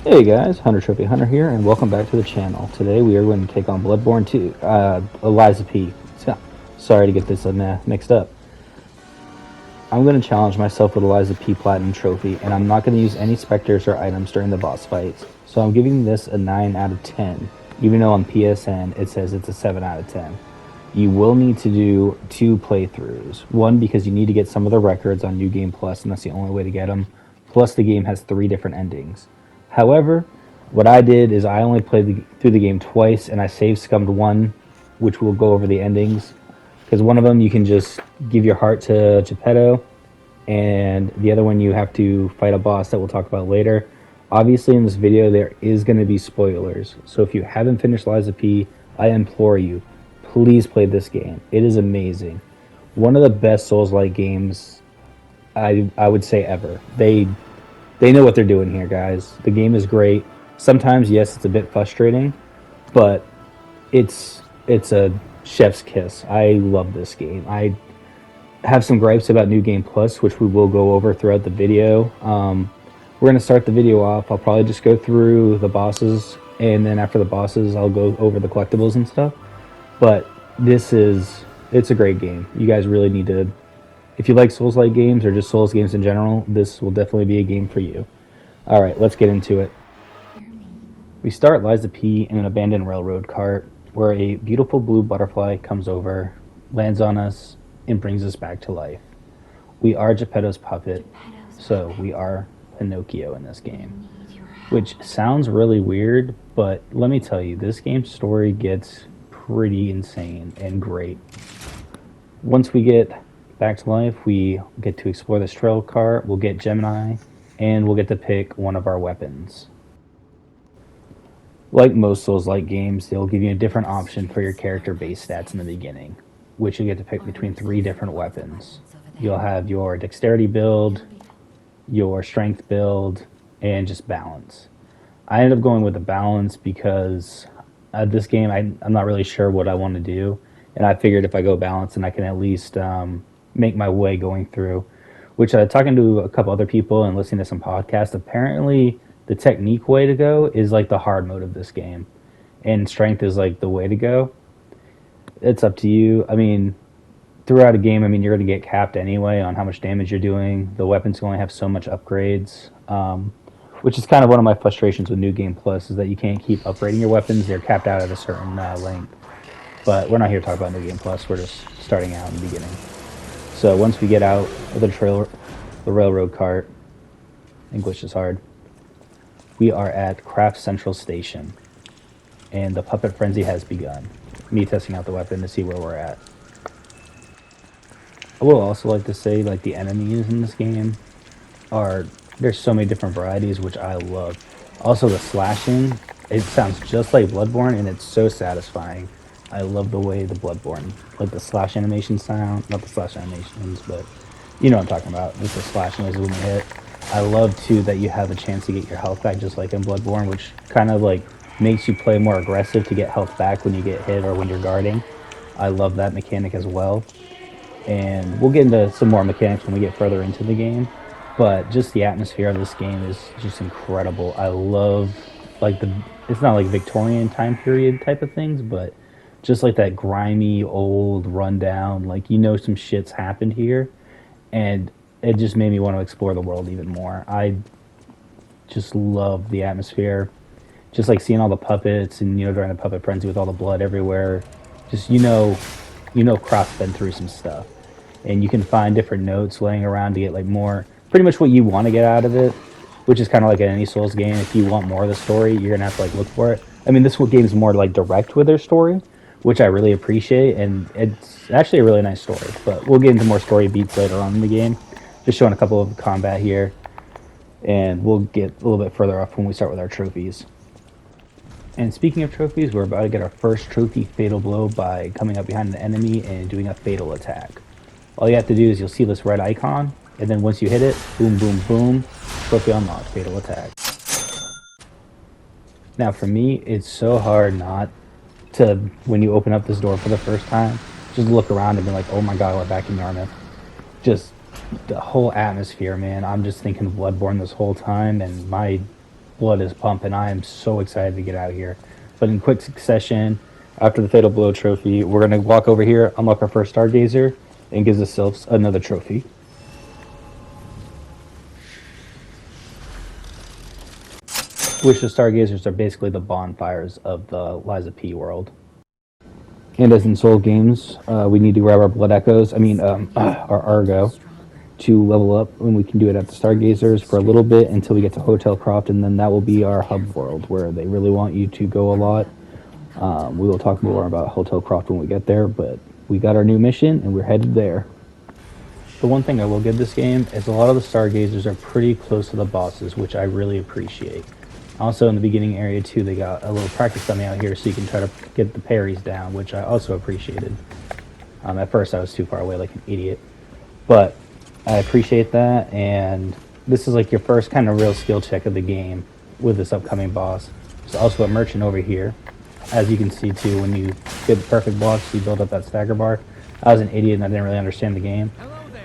Hey guys, Hunter Trophy Hunter here, and welcome back to the channel. Today we are going to take on Bloodborne 2, Eliza P. Sorry to get this mixed up. I'm going to challenge myself with Eliza P Platinum Trophy, and I'm not going to use any specters or items during the boss fights. So I'm giving this a 9 out of 10, even though on PSN it says it's a 7 out of 10. You will need to do 2 playthroughs. One, because you need to get some of the records on New Game Plus, and that's the only way to get them. Plus, the game has 3 different endings. However, what I did is I only played through the game twice, and I save scummed one, which will go over the endings. Because one of them you can just give your heart to Geppetto, and the other one you have to fight a boss that we'll talk about later. Obviously, in this video there is going to be spoilers, so if you haven't finished Liza P, I implore you, please play this game. It is amazing. One of the best Souls-like games I would say ever. They know what they're doing here, guys. The game is great. Sometimes, yes, it's a bit frustrating, but it's a chef's kiss. I love this game. I have some gripes about New Game Plus, which we will go over throughout the video. We're going to start the video off. I'll probably just go through the bosses, and then after the bosses, I'll go over the collectibles and stuff. But it's a great game. You guys really need to, if you like Souls-like games or just Souls games in general, this will definitely be a game for you. Alright, let's get into it. We start Liza P in an abandoned railroad cart where a beautiful blue butterfly comes over, lands on us, and brings us back to life. We are Geppetto's puppet, so we are Pinocchio in this game. Which sounds really weird, but let me tell you, this game's story gets pretty insane and great. Once we get back to life, we get to explore this trail cart, we'll get Gemini, and we'll get to pick one of our weapons. Like most Souls-like games, they'll give you a different option for your character-based stats in the beginning, which you get to pick between 3 different weapons. You'll have your dexterity build, your strength build, and just balance. I ended up going with the balance because this game I'm not really sure what I want to do, and I figured if I go balance, then I can at least make my way going through. Which, talking to a couple other people and listening to some podcasts, apparently the technique way to go is like the hard mode of this game, and strength is like the way to go. It's up to you. I mean, throughout a game, I mean, you're going to get capped anyway on how much damage you're doing. The weapons can only have so much upgrades, which is kind of one of my frustrations with New Game Plus, is that you can't keep upgrading your weapons. They're capped out at a certain length. But we're not here to talk about New Game Plus. We're just starting out in the beginning. So once we get out of the railroad cart, English is hard, we are at Krat Central Station, and the puppet frenzy has begun. Me testing out the weapon to see where we're at. I will also like to say, like, the enemies in this game there's so many different varieties, which I love. Also, the slashing, it sounds just like Bloodborne, and it's so satisfying. I love the way the Bloodborne, like the slash animation sound, not the slash animations, but you know what I'm talking about, just the slash noises when you hit. I love too that you have a chance to get your health back just like in Bloodborne, which kind of like makes you play more aggressive to get health back when you get hit or when you're guarding. I love that mechanic as well. And we'll get into some more mechanics when we get further into the game, but just the atmosphere of this game is just incredible. I love, like, it's not like Victorian time period type of things, but just like that grimy, old, rundown, like, you know, some shit's happened here, and it just made me want to explore the world even more. I just love the atmosphere, just like seeing all the puppets, and, you know, during the puppet frenzy with all the blood everywhere, just, you know, Krat's been through some stuff, and you can find different notes laying around to get like more, pretty much what you want to get out of it, which is kind of like in any Souls game. If you want more of the story, you're gonna have to like look for it. I mean, this game is more like direct with their story, which I really appreciate, and it's actually a really nice story. But we'll get into more story beats later on in the game. Just showing a couple of combat here, and we'll get a little bit further off when we start with our trophies. And speaking of trophies, we're about to get our first trophy, Fatal Blow, by coming up behind an enemy and doing a fatal attack. All you have to do is you'll see this red icon, and then once you hit it, boom, boom, boom, trophy unlocked, fatal attack. Now for me, it's so hard not to, when you open up this door for the first time, just look around and be like, oh my god, we're back in Yarmouth. Just the whole atmosphere, man. I'm just thinking of Bloodborne this whole time, and my blood is pumping. I am so excited to get out of here. But in quick succession, after the Fatal Blow trophy, we're going to walk over here, unlock our first Stargazer, and gives ourselves another trophy. Which the Stargazers are basically the bonfires of the Liza P world. And as in Soul games, we need to grab our Blood Echoes, our Argo, to level up, and we can do it at the Stargazers for a little bit until we get to Hotel Croft, and then that will be our hub world, where they really want you to go a lot. We will talk more about Hotel Croft when we get there, but we got our new mission, and we're headed there. The one thing I will give this game is a lot of the Stargazers are pretty close to the bosses, which I really appreciate. Also, in the beginning area, too, they got a little practice dummy out here so you can try to get the parries down, which I also appreciated. At first, I was too far away like an idiot. But I appreciate that, and this is like your first kind of real skill check of the game with this upcoming boss. There's also a merchant over here. As you can see, too, when you get the perfect blocks, you build up that stagger bar. I was an idiot and I didn't really understand the game.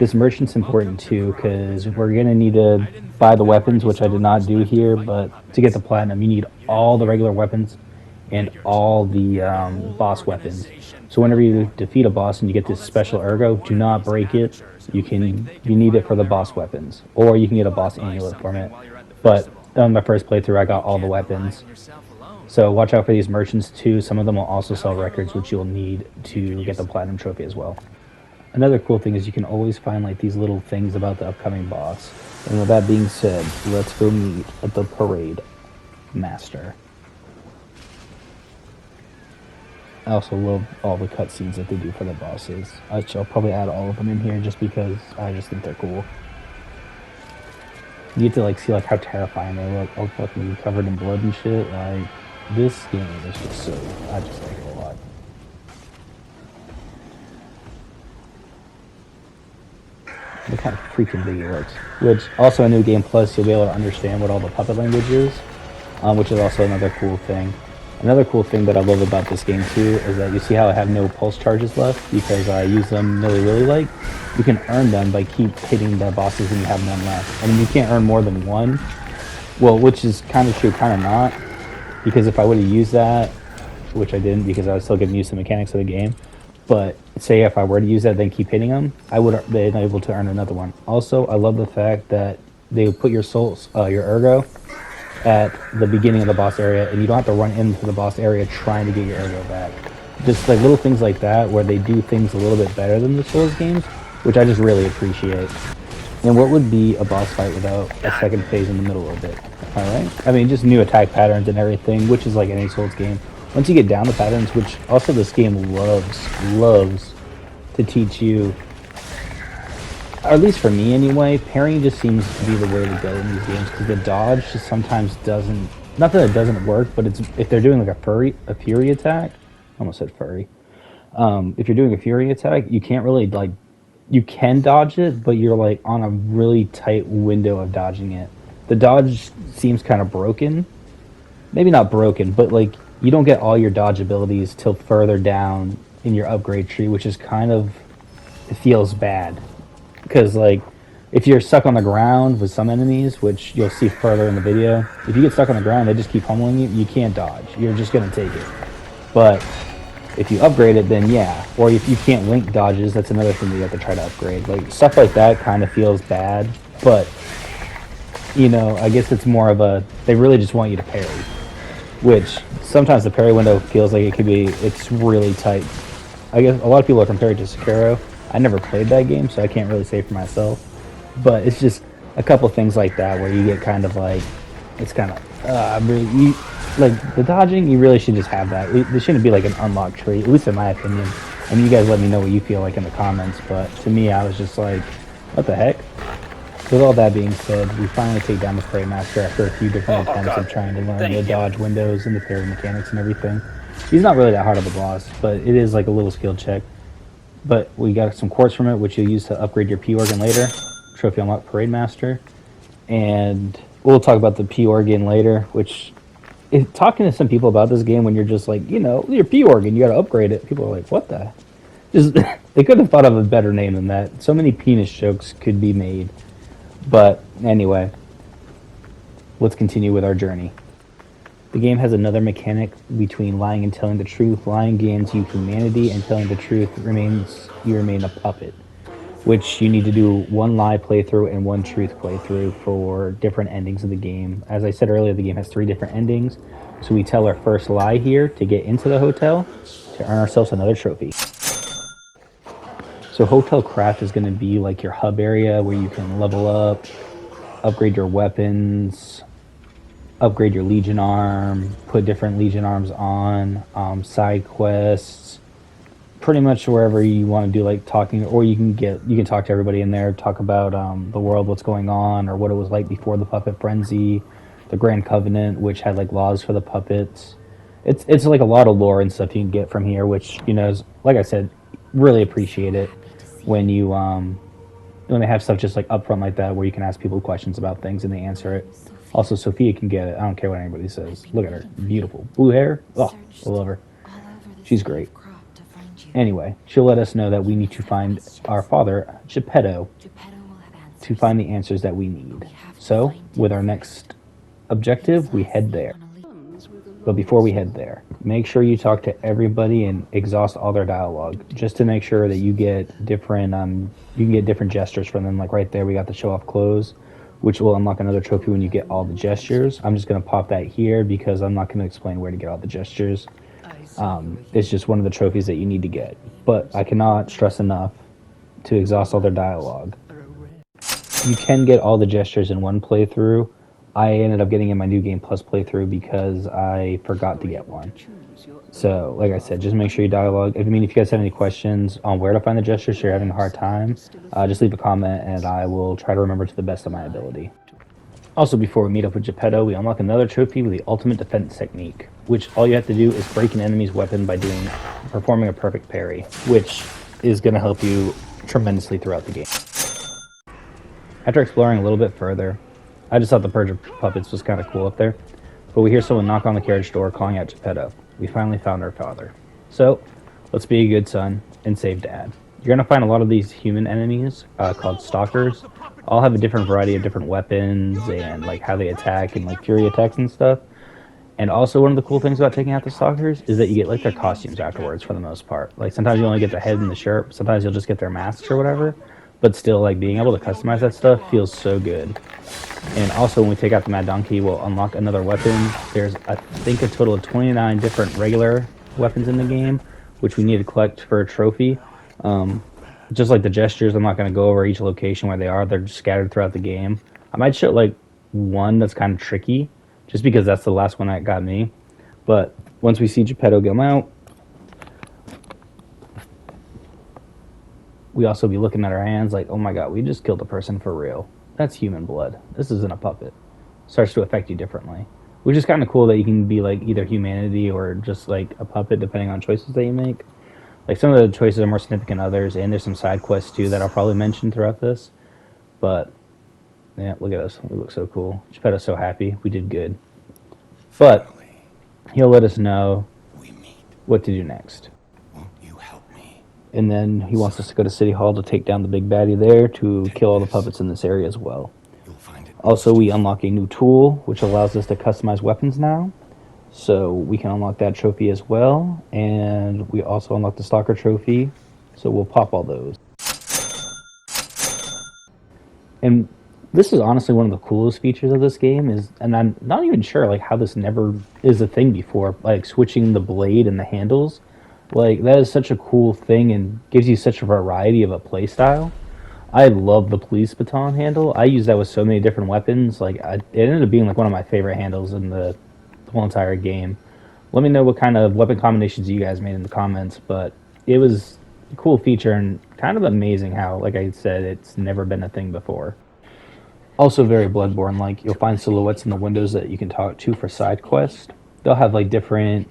This merchant's important too, because we're going to need to buy the weapons, which I did not do here, but to get the platinum, you need all the regular weapons and all the boss weapons. So whenever you defeat a boss and you get this special ergo, do not break it. You need it for the boss weapons, or you can get a boss amulet from it. But on my first playthrough, I got all the weapons. So watch out for these merchants too. Some of them will also sell records, which you'll need to get the platinum trophy as well. Another cool thing is you can always find like these little things about the upcoming boss. And with that being said, let's go meet the Parade Master. I also love all the cutscenes that they do for the bosses. I'll probably add all of them in here just because I just think they're cool. You get to like see like how terrifying they look, all fucking covered in blood and shit. Like, this game is just so, I just like it a lot. Look how freaking big it looks. Which, also in New Game Plus, you'll be able to understand what all the puppet language is, which is also another cool thing. Another cool thing that I love about this game too is that you see how I have no pulse charges left because I use them really like. You can earn them by keep hitting the bosses when you have none left. I mean, you can't earn more than one. Well, which is kind of true, kind of not. Because if I would have used that, which I didn't because I was still getting used to the mechanics of the game, but say if I were to use that then keep hitting them, I would have been able to earn another one. Also, I love the fact that they put your your ergo at the beginning of the boss area, and you don't have to run into the boss area trying to get your ergo back. Just like little things like that where they do things a little bit better than the Souls games, which I just really appreciate. And what would be a boss fight without a second phase in the middle of it? Alright? I mean, just new attack patterns and everything, which is like any Souls game. Once you get down the patterns, which also this game loves to teach you, or at least for me anyway, parrying just seems to be the way to go in these games, because the dodge just sometimes doesn't, not that it doesn't work, but it's if they're doing like a fury attack, I almost said furry, if you're doing a fury attack, you can't really like, you can dodge it, but you're like on a really tight window of dodging it. The dodge seems kind of broken, maybe not broken, but like you don't get all your dodge abilities till further down in your upgrade tree, which is kind of, it feels bad. Because, like, if you're stuck on the ground with some enemies, which you'll see further in the video, if you get stuck on the ground, they just keep pummeling you, you can't dodge. You're just going to take it. But if you upgrade it, then yeah. Or if you can't link dodges, that's another thing that you have to try to upgrade. Like, stuff like that kind of feels bad. But, you know, I guess it's more of a, they really just want you to parry. Which, sometimes the parry window feels like it could be, it's really tight. I guess a lot of people are comparing it to Sekiro. I never played that game, so I can't really say for myself. But it's just a couple things like that where you get kind of like, it's kind of, like the dodging, you really should just have that. There shouldn't be like an unlocked tree, at least in my opinion. I mean, you guys let me know what you feel like in the comments, but to me, I was just like, what the heck? With all that being said, we finally take down the Parade Master after a few different attempts of trying to learn the dodge windows and the parry mechanics and everything. He's not really that hard of a boss, but it is like a little skill check. But we got some quartz from it, which you'll use to upgrade your P organ later. Trophy unlock Parade Master. And we'll talk about the P organ later, which, talking to some people about this game, when you're just like, you know, your P organ, you gotta upgrade it. People are like, what the? Just, they could have thought of a better name than that. So many penis jokes could be made. But anyway, let's continue with our journey. The game has another mechanic between lying and telling the truth. Lying gains you humanity, and telling the truth you remain a puppet, which you need to do one lie playthrough and one truth playthrough for different endings of the game. As I said earlier, the game has 3 different endings, so we tell our first lie here to get into the hotel to earn ourselves another trophy. So Hotel Krat is going to be like your hub area where you can level up, upgrade your weapons, upgrade your Legion arm, put different Legion arms on, side quests, pretty much wherever you want to do like talking, or you can talk to everybody in there, talk about the world, what's going on, or what it was like before the puppet frenzy, the Grand Covenant, which had like laws for the puppets. It's like a lot of lore and stuff you can get from here, which, you know, is, like I said, really appreciate it when you when they have stuff just like upfront like that where you can ask people questions about things and they answer it. Also, Sophia can get it. I don't care what anybody says. Look at her. Beautiful. Blue hair. Oh, I love her. She's great. Anyway, she'll let us know that we need to find our father, Geppetto, to find the answers that we need. So, with our next objective, we head there. But before we head there, make sure you talk to everybody and exhaust all their dialogue, just to make sure that you get different you can get different gestures from them. Like right there, we got the show off clothes, which will unlock another trophy when you get all the gestures. I'm just going to pop that here because I'm not going to explain where to get all the gestures. It's just one of the trophies that you need to get. But I cannot stress enough to exhaust all their dialogue. You can get all the gestures in one playthrough. I ended up getting in my New Game Plus playthrough because I forgot to get one. So, like I said, just make sure you dialogue. If you guys have any questions on where to find the gestures, or you're having a hard time, just leave a comment and I will try to remember to the best of my ability. Also, before we meet up with Geppetto, we unlock another trophy with the ultimate defense technique, which all you have to do is break an enemy's weapon by performing a perfect parry, which is going to help you tremendously throughout the game. After exploring a little bit further, I just thought the Purge of Puppets was kind of cool up there, but we hear someone knock on the carriage door calling out Geppetto. We finally found our father. So, let's be a good son and save Dad. You're going to find a lot of these human enemies called stalkers. All have a different variety of different weapons and like how they attack and like fury attacks and stuff. And also one of the cool things about taking out the stalkers is that you get like their costumes afterwards for the most part. Like sometimes you only get the head and the shirt, sometimes you'll just get their masks or whatever. But still, like being able to customize that stuff feels so good. And also when we take out the Mad Donkey, we'll unlock another weapon. There's, I think, a total of 29 different regular weapons in the game, which we need to collect for a trophy. Just like the gestures, I'm not going to go over each location where they are. They're just scattered throughout the game. I might show like one that's kind of tricky, just because that's the last one that got me. But once we see Geppetto come out, we also be looking at our hands like, oh my god, we just killed a person for real. That's human blood. This isn't a puppet. Starts to affect you differently. Which is kind of cool that you can be like either humanity or just like a puppet depending on choices that you make. Like some of the choices are more significant than others, and there's some side quests too that I'll probably mention throughout this. But yeah, look at us. We look so cool. Geppetto's so happy. We did good. But he'll let us know what to do next. And then he wants us to go to City Hall to take down the big baddie there to kill all the puppets in this area as well. Also, we unlock a new tool, which allows us to customize weapons now. So we can unlock that trophy as well. And we also unlock the Stalker trophy. So we'll pop all those. And this is honestly one of the coolest features of this game and I'm not even sure like how this never is a thing before, like switching the blade and the handles. Like, that is such a cool thing and gives you such a variety of a playstyle. I love the police baton handle. I use that with so many different weapons. Like, it ended up being like one of my favorite handles in the whole entire game. Let me know what kind of weapon combinations you guys made in the comments, but it was a cool feature and kind of amazing how, like I said, it's never been a thing before. Also very Bloodborne-like. You'll find silhouettes in the windows that you can talk to for side quests. They'll have like different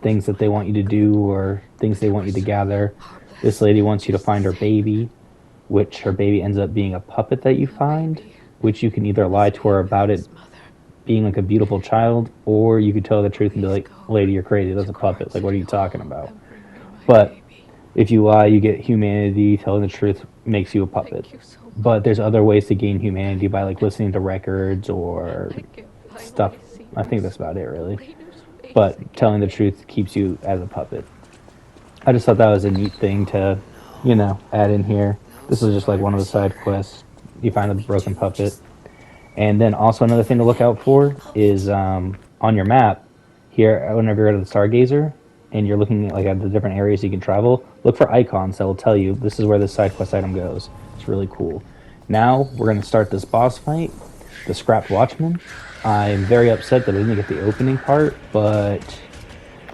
things that they want you to do or things they want you to gather. This lady wants you to find her baby, which her baby ends up being a puppet that you find, which you can either lie to her about it being like a beautiful child, or you could tell the truth and be like, lady, you're crazy, that's a puppet, like what are you talking about? But If you lie, you get humanity. Telling the truth makes you a puppet. But there's other ways to gain humanity by like listening to records or stuff. I think that's about it, really. But telling the truth keeps you as a puppet. I just thought that was a neat thing to, add in here. This is just like one of the side quests. You find the broken puppet. And then also another thing to look out for is on your map here. Whenever you're at the Stargazer and you're looking at, like at the different areas you can travel, look for icons that will tell you this is where this side quest item goes. It's really cool. Now we're going to start this boss fight, the Scrapped Watchman. I'm very upset that I didn't get the opening part, but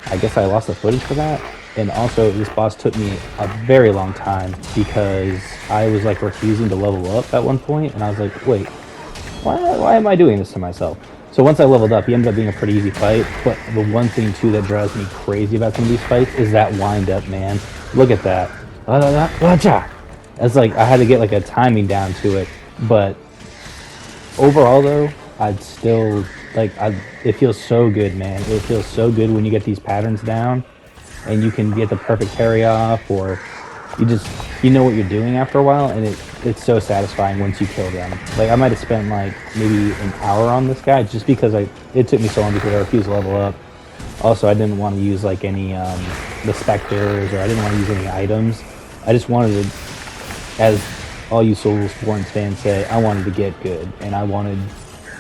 I guess I lost the footage for that. And also, this boss took me a very long time because I was like refusing to level up at one point, and I was like, wait, why am I doing this to myself? So once I leveled up, he ended up being a pretty easy fight. But the one thing too that drives me crazy about some of these fights is that wind up, man. Look at that. That's like I had to get like a timing down to it. But overall though, I'd still it feels so good, man. It feels so good when you get these patterns down and you can get the perfect carry off, or you know what you're doing after a while, and it's so satisfying once you kill them. Like I might have spent like maybe an hour on this guy just because it took me so long because I refused to level up. Also, I didn't want to use like any the specters, or I didn't want to use any items. I just wanted to, as all you Soulslike fans say, I wanted to get good, and I wanted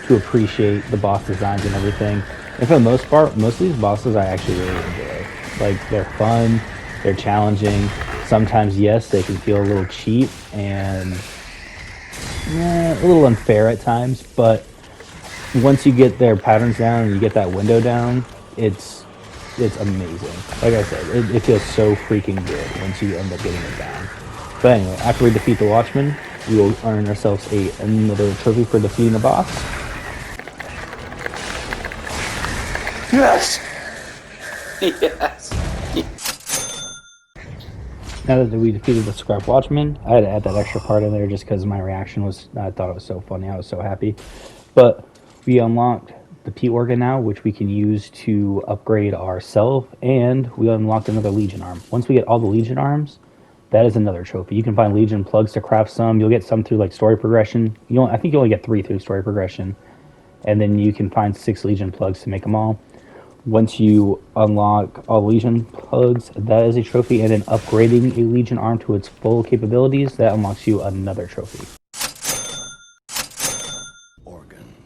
to appreciate the boss designs and everything. And for the most part, most of these bosses I actually really enjoy. Like they're fun, they're challenging. Sometimes, yes, they can feel a little cheap and a little unfair at times, but once you get their patterns down and you get that window down, it's amazing. Like I said, it feels so freaking good once you end up getting it down. But anyway, after we defeat the Watchman, we will earn ourselves another trophy for defeating the boss. Yes! Yes! Now that we defeated the Scrap Watchman, I had to add that extra part in there just because my reaction was, I thought it was so funny. I was so happy. But we unlocked the P organ now, which we can use to upgrade ourselves, and we unlocked another Legion arm. Once we get all the Legion arms, that is another trophy. You can find Legion plugs to craft some. You'll get some through like story progression. I think you only get 3 through story progression, and then you can find 6 Legion plugs to make them all. Once you unlock all Legion plugs, that is a trophy, and then upgrading a Legion arm to its full capabilities, that unlocks you another trophy.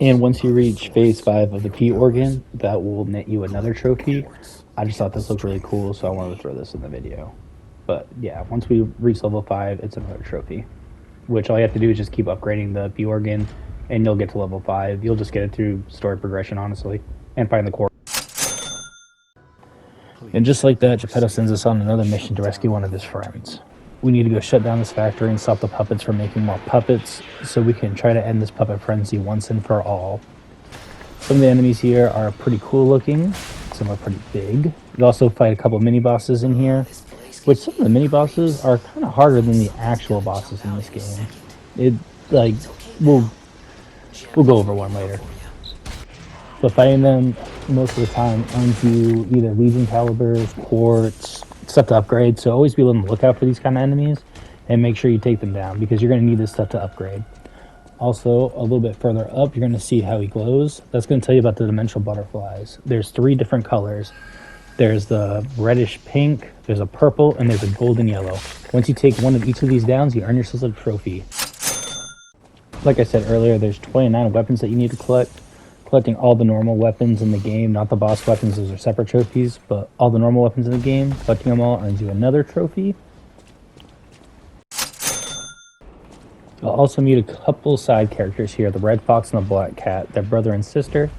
And once you reach phase 5 of the P organ, that will net you another trophy. I just thought this looked really cool, so I wanted to throw this in the video. But yeah, once we reach level 5, it's another trophy, which all you have to do is just keep upgrading the P organ, and you'll get to level 5. You'll just get it through story progression, honestly, and find the core. And just like that, Geppetto sends us on another mission to rescue one of his friends. We need to go shut down this factory and stop the puppets from making more puppets, so we can try to end this puppet frenzy once and for all. Some of the enemies here are pretty cool looking, some are pretty big. You also fight a couple of mini-bosses in here, which some of the mini-bosses are kind of harder than the actual bosses in this game. We'll go over one later. But fighting them most of the time earns you either Legion calibers, quartz, stuff to upgrade. So always be on the lookout for these kind of enemies and make sure you take them down because you're going to need this stuff to upgrade. Also, a little bit further up, you're going to see how he glows. That's going to tell you about the dimensional butterflies. There's 3 different colors. There's the reddish pink, there's a purple, and there's a golden yellow. Once you take one of each of these down, you earn yourself a trophy. Like I said earlier, there's 29 weapons that you need to collect. Collecting all the normal weapons in the game, not the boss weapons, those are separate trophies, but all the normal weapons in the game, collecting them all earns you another trophy. You'll also meet a couple side characters here, the Red Fox and the Black Cat. They're brother and sister.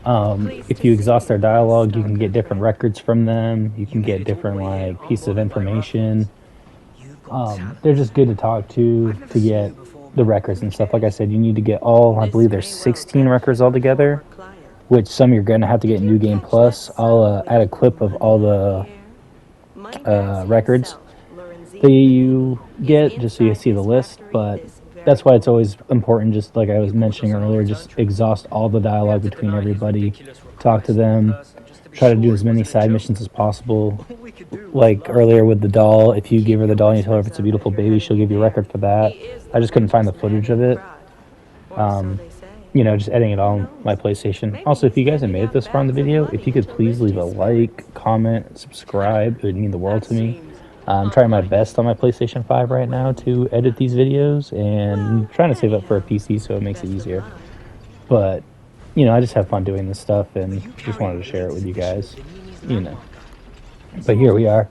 If you exhaust their dialogue, you can get different records from them. You can get different pieces of information. They're just good to talk to get the records and stuff. Like I said, you need to get I believe there's 16 records altogether, which some you're going to have to get New Game Plus. I'll add a clip of all the records that you get just so you see the list, but that's why it's always important, just like I was mentioning earlier, just exhaust all the dialogue between everybody, talk to them, try to do as many side missions as possible. Like earlier with the doll, if you give her the doll and you tell her if it's a beautiful baby, she'll give you a record for that. I just couldn't find the footage of it. You know, just editing it on my PlayStation. Also, if you guys have made it this far in the video, if you could please leave a like, comment, subscribe, it would mean the world to me. I'm trying my best on my PlayStation 5 right now to edit these videos, and trying to save up for a PC so it makes it easier. But, you know, I just have fun doing this stuff, and just wanted to share it with you guys, you know. But here we are.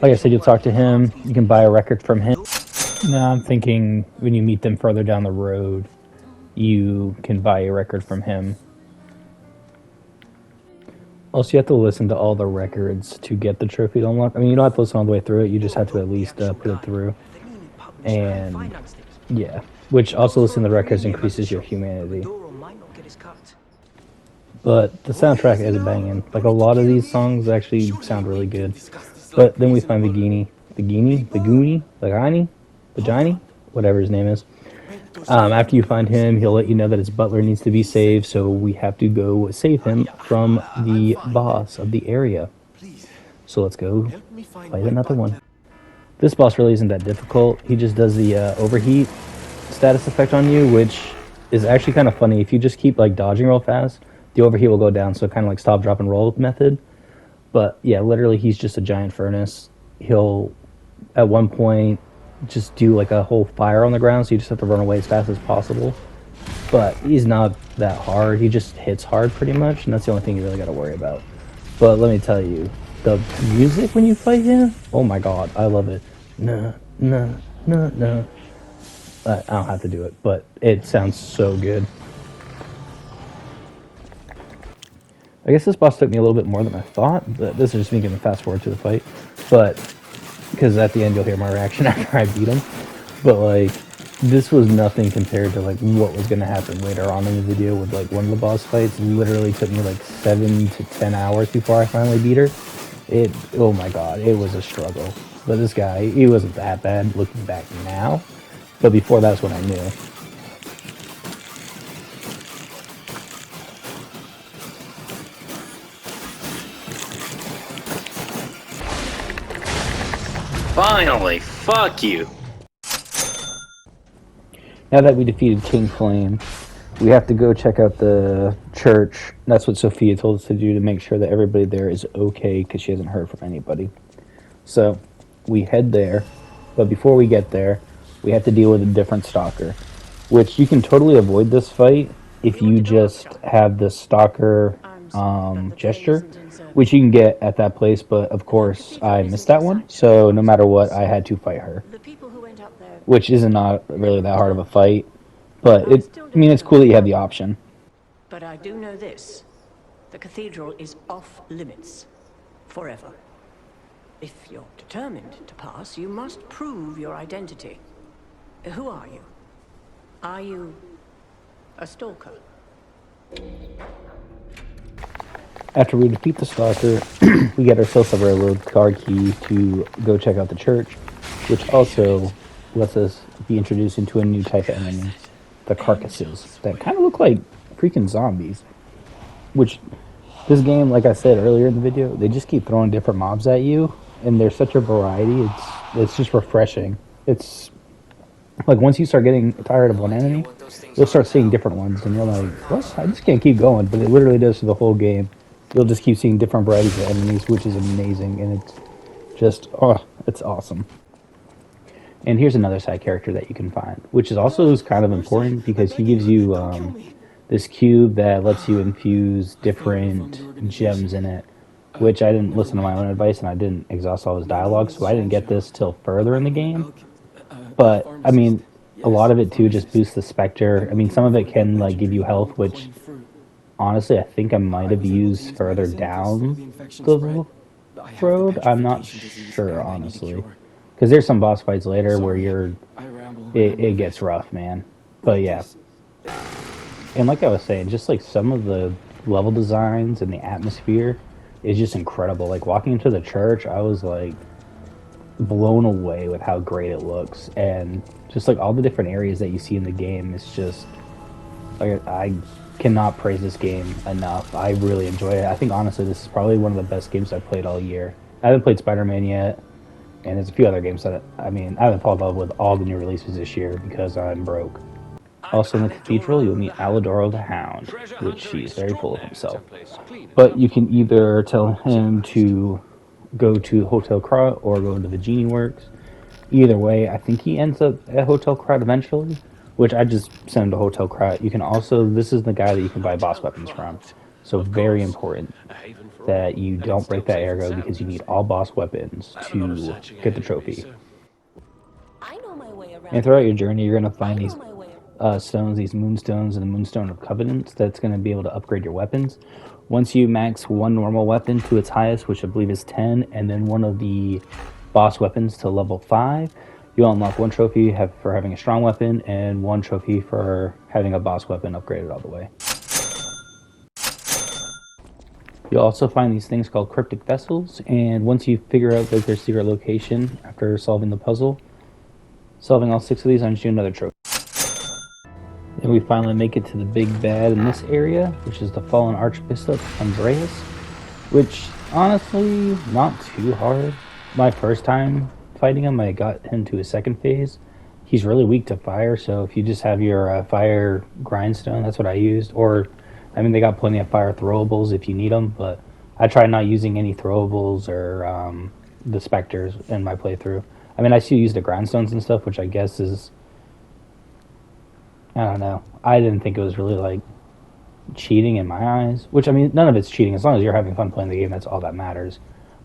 Like I said, you'll talk to him, you can buy a record from him. Now I'm thinking when you meet them further down the road, you can buy a record from him. Also, you have to listen to all the records to get the trophy to unlock. I mean, you don't have to listen all the way through it, you just have to at least put it through. And, yeah. Which also listening to the records increases your humanity. But the soundtrack is banging. Like, a lot of these songs actually sound really good. But then we find the Genie, whatever his name is. After you find him, he'll let you know that his butler needs to be saved, so we have to go save him from the boss of the area. So let's go fight another one. This boss really isn't that difficult. He just does the overheat status effect on you, which is actually kind of funny. If you just keep like dodging real fast, the overheat will go down, so kind of like stop, drop, and roll method. But yeah, literally he's just a giant furnace. He'll, at one point, just do like a whole fire on the ground, so you just have to run away as fast as possible. But he's not that hard. He just hits hard pretty much, and that's the only thing you really got to worry about. But let me tell you, the music when you fight him, oh my god, I love it. No. I don't have to do it, but it sounds so good. I guess this boss took me a little bit more than I thought, but this is just me gonna fast forward to the fight. But because at the end you'll hear my reaction after I beat him. But like, this was nothing compared to like what was gonna happen later on in the video with like one of the boss fights. It literally took me like 7 to 10 hours before I finally beat her. Oh my god, it was a struggle. But this guy, he wasn't that bad looking back now. But before, that's what I knew. Finally, fuck you. Now that we defeated King Flame, we have to go check out the church. That's what Sophia told us to do, to make sure that everybody there is okay, because she hasn't heard from anybody. So we head there, but before we get there, we have to deal with a different stalker, which you can totally avoid this fight if you just have the stalker gesture, which you can get at that place. But of course I missed that one, so no matter what, I had to fight her, which isn't not really that hard of a fight. But I mean, it's cool that you have the option. But I do know this: the cathedral is off limits forever. If you're determined to pass, you must prove your identity. Who are you? Are you a stalker? After we defeat the stalker, we get ourselves a railroad card key to go check out the church, which also lets us be introduced into a new type of enemy, the carcasses, that kind of look like freaking zombies. Which, this game, like I said earlier in the video, they just keep throwing different mobs at you, and there's such a variety. It's just refreshing. It's like, once you start getting tired of one enemy, you'll start seeing different ones, and you're like, what? I just can't keep going. But it literally does for the whole game. You'll just keep seeing different varieties of enemies, which is amazing, and it's just, oh, it's awesome. And here's another side character that you can find, which is also kind of important, because he gives you this cube that lets you infuse different gems in it, which I didn't listen to my own advice, and I didn't exhaust all his dialogue, so I didn't get this till further in the game. But, I mean, a lot of it, too, just boosts the Spectre. I mean, some of it can, like, give you health, which, honestly, I think I might have used further down the road. I'm not sure, honestly. Because there's some boss fights later where it gets rough, man. But, yeah. And like I was saying, just, like, some of the level designs and the atmosphere is just incredible. Like, walking into the church, I was, like, blown away with how great it looks, and just like all the different areas that you see in the game, it's just like, I cannot praise this game enough. I really enjoy it. I think honestly this is probably one of the best games I've played all year. I haven't played Spider-Man yet, and there's a few other games that I haven't followed up with all the new releases this year because I'm broke. Also in the Cathedral, you'll meet Alidoro the Hound, which he's very full of himself. But you can either tell him to go to Hotel Krat or go to the Genie Works. Either way, I think he ends up at Hotel Krat eventually, which I just sent him to Hotel Krat. You can also, this is the guy that you can buy boss weapons from. So very important that you don't break that ergo because you need all boss weapons to get the trophy. And throughout your journey, you're going to find these stones, these moonstones, and the moonstone of covenants that's going to be able to upgrade your weapons. Once you max one normal weapon to its highest, which I believe is 10, and then one of the boss weapons to level 5, you'll unlock one trophy for having a strong weapon and one trophy for having a boss weapon upgraded all the way. You'll also find these things called cryptic vessels, and once you figure out their secret location after solving the puzzle, solving all 6 of these earns you another trophy. Then we finally make it to the big bad in this area, which is the fallen Archbishop Andreas, which honestly not too hard. My first time fighting him, I got him to his second phase. He's really weak to fire, so if you just have your fire grindstone, that's what I used. Or, they got plenty of fire throwables if you need them, but I try not using any throwables or the specters in my playthrough. I still use the grindstones and stuff, which I guess is, I don't know. I didn't think it was really cheating in my eyes, which none of it's cheating. As long as you're having fun playing the game, that's all that matters.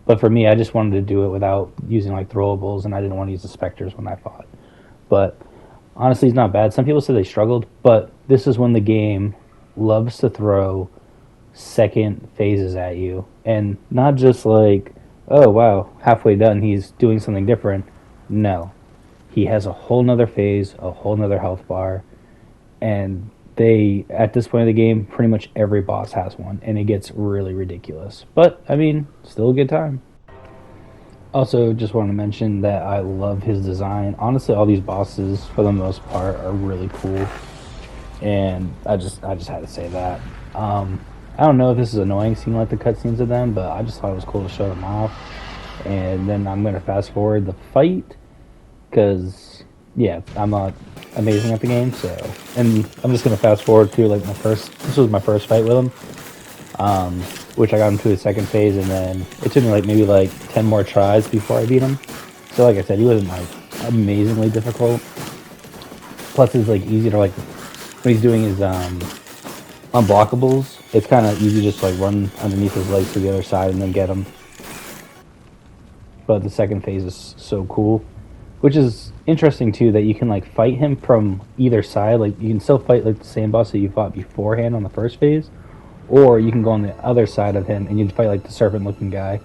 But for me, I just wanted to do it without using throwables, and I didn't want to use the specters when I fought. But honestly, it's not bad. Some people said they struggled, but this is when the game loves to throw second phases at you, and not just oh wow, halfway done he's doing something different. No, he has a whole nother phase, a whole nother health bar, and at this point of the game, pretty much every boss has one, and it gets really ridiculous. But, still a good time. Also, just want to mention that I love his design. Honestly, all these bosses, for the most part, are really cool. And I just had to say that. I don't know if this is annoying seeing the cutscenes of them, but I just thought it was cool to show them off. And then I'm going to fast forward the fight, because, yeah, I'm not amazing at the game, so, and I'm just gonna fast forward through this was my first fight with him, which I got him to his second phase, and then it took me maybe 10 more tries before I beat him. So like I said, he wasn't amazingly difficult. Plus it's easy to when he's doing his unblockables, it's kind of easy just to run underneath his legs to the other side and then get him. But the second phase is so cool. Which is interesting too, that you can fight him from either side. You can still fight the same boss that you fought beforehand on the first phase, or you can go on the other side of him and you can fight the serpent-looking guy.